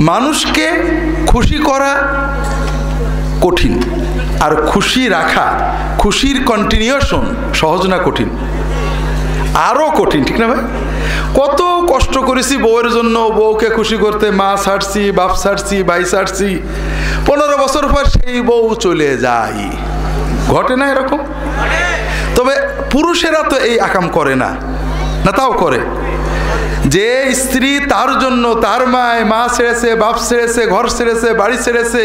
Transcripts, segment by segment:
মানুষকে খুশি করা কঠিন, আর খুশি রাখা, খুশির কন্টিনিউশন সহজ না কঠিন? আরও কঠিন, ঠিক না ভাই? কত কষ্ট করেছি বউয়ের জন্য, বউকে খুশি করতে, মা ছাড়ছি, বাপ ছাড়ছি, ভাই ছাড়ছি, 15 বছর পর সেই বউ চলে যায়। ঘটে না এরকম? তবে পুরুষেরা তো এই আকাম করে না, না তাও করে। যে স্ত্রী তার জন্য তার মা ছেড়েছে, বাপ ছেড়েছে, ঘর ছেড়েছে, বাড়ি ছেড়েছে,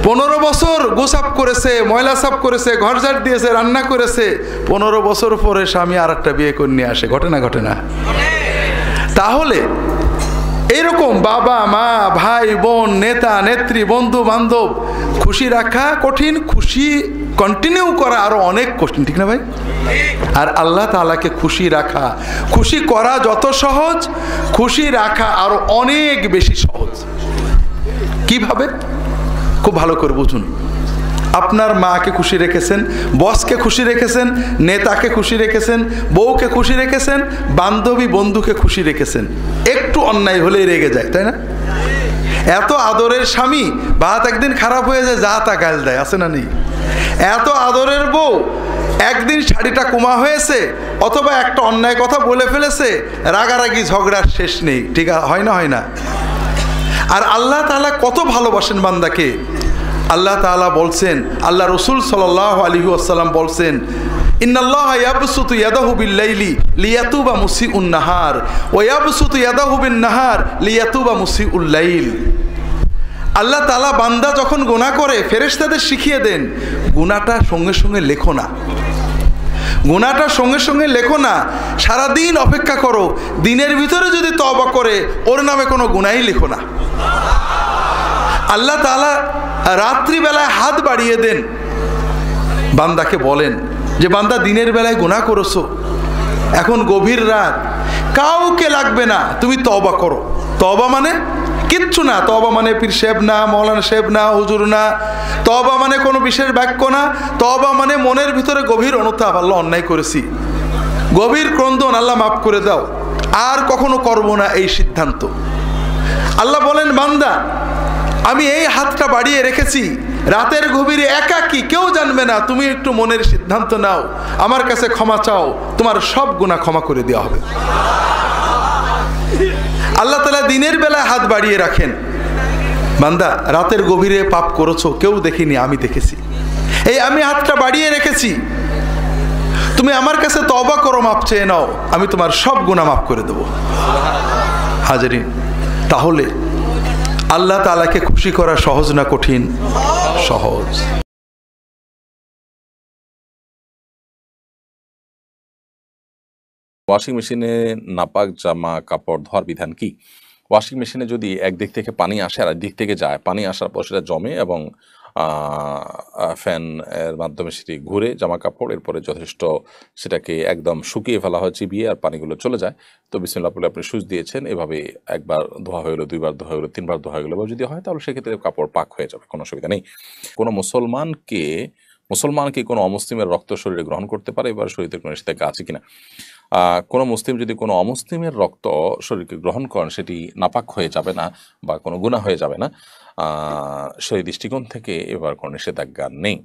15 বছর গোসাপ করেছে, ময়লা সাফ করেছে, ঘর ঝাড় দিয়েছে, রান্না করেছে, 15 বছর পরে স্বামী আর একটা বিয়ে করে নিয়ে আসে। ঘটে না? ঘটে না? তাহলে এইরকম বাবা মা, ভাই বোন, নেতা নেত্রী, বন্ধু বান্ধব খুশি রাখা কঠিন, খুশি কন্টিনিউ করা আরো অনেক কঠিন, ঠিক না ভাই? আর আল্লাহ তাআলাকে খুশি রাখা, খুশি করা যত সহজ, খুশি রাখা আরো অনেক বেশি সহজ। কিভাবে? খুব ভালো করে বুঝুন। আপনার মাকে খুশি রেখেছেন, বসকে খুশি রেখেছেন, নেতাকে খুশি রেখেছেন, বউকে খুশি রেখেছেন, বান্ধবী বন্ধুকে খুশি রেখেছেন। একটু অন্যায় হলেই রেগে যায়, তাই না? এত আদরের স্বামী বাত একদিন খারাপ হয়ে যায়, যা তা গাল দেয়, আছে না নেই? এত আদরের বউ একদিন শাড়িটা কুমা হয়েছে, অথবা একটা অন্যায় কথা বলে ফেলেছে, রাগারাগি ঝগড়ার শেষ নেই, ঠিক হয় না? হয় না? আর আল্লাহ তাআলা কত ভালোবাসেন বান্দাকে। আল্লাহ তাআলা বলছেন, আল্লাহ রসুল সাল্লাল্লাহু আলাইহি ওয়াসাল্লাম বলছেন, ইন্নাল্লাহা ইয়াবসুতু ইয়াদাহু বিল-লাইলি লিয়াতুবা মুসিউন নাহার ওয়া ইয়াবসুতু ইয়াদাহু বিন-নাহার লিয়াতুবা মুসিউল লাইল। আল্লাহ তাআলা বান্দা যখন গুনাহ করে ফেরেশতাদের শিখিয়ে দেন, গুনাহটা সঙ্গে সঙ্গে লেখো না, গুনাহটা সঙ্গে সঙ্গে লেখো না, সারাদিন অপেক্ষা করো, দিনের ভিতরে যদি তওবা করে ওর নামে কোনো গুনাহই লেখো না। আল্লাহ তাআলা রাত্রিবেলায় হাত বাড়িয়ে দেন, বান্দাকে বলেন যে বান্দা দিনের বেলায় গুনাহ করেছো, এখন গভীর রাত, কাউকে লাগবে না, তুমি তওবা করো। তওবা মানে কিচ্ছু না, তওবা মানে পীর সাহেব না, মৌলানা সাহেব না, হুজুর না, তওবা মানে কোনো বিশেষ বাক্য না, তওবা মানে মনের ভিতরে গভীর অনুতাপ, আল্লাহ অন্যায় করেছি, গভীর ক্রন্দন, আল্লাহ মাফ করে দাও, আর কখনো করবো না, এই সিদ্ধান্ত। আল্লাহ বলেন, বান্দা আমি এই হাতটা বাড়িয়ে রেখেছি, রাতের গভীরে একাকী, কেউ জানবে না, তুমি একটু মনের সিদ্ধান্ত নাও, আমার কাছে ক্ষমা চাও, তোমার সব গুনাহ ক্ষমা করে দেওয়া হবে। আল্লাহ তাআলা দিনের বেলায় হাত বাড়িয়ে রাখেন, বান্দা রাতের গভীরে পাপ করেছো, কেউ দেখিনি, আমি দেখেছি, এই আমি হাতটা বাড়িয়ে রেখেছি, তুমি আমার কাছে তওবা করো, মাপ চেয়ে নাও, আমি তোমার সব গুনাহ মাফ করে দেব। হাজরিন, তাহলে আল্লাহ তাআলাকে খুশি করা সহজ না কঠিন? সহজ। ওয়াশিং মেশিনে নাপাক জামা কাপড় ধোয়ার বিধান কি? ওয়াশিং মেশিনে যদি একদিক থেকে পানি আসে আর একদিক থেকে যায়, পানি আসার পর সেটা জমে এবং ফ্যান এর মাধ্যমে সেটি ঘুরে জামা কাপড়, এরপরে যথেষ্ট সেটাকে একদম শুকিয়ে ফেলা হয় চিবিয়ে, আর পানিগুলো চলে যায়। তো বিসমিল্লাহ বলে আপনি সুইচ দিয়েছেন, এভাবে একবার ধোয়া হয়ে গেলো, 2বার ধোয়া হয়ে গেলো, 3বার ধোয়া হয়ে গেলো, বা যদি হয় তাহলে সেক্ষেত্রে কাপড় পাক হয়ে যাবে, কোনো অসুবিধা নেই। কোনো মুসলমানকে কোনো অমুসলিমের রক্ত শরীরে গ্রহণ করতে পারে, এবার শরীরে কোনো নিষেধাজ্ঞা আছে কিনা? কোনো মুসলিম যদি কোনো অমুসলিমের রক্ত শরীরকে গ্রহণ করেন, সেটি নাপাক হয়ে যাবে না বা কোনো গুনাহ হয়ে যাবে না, সেই দৃষ্টিকোণ থেকে এবার কোনো নিষেধাজ্ঞা নেই।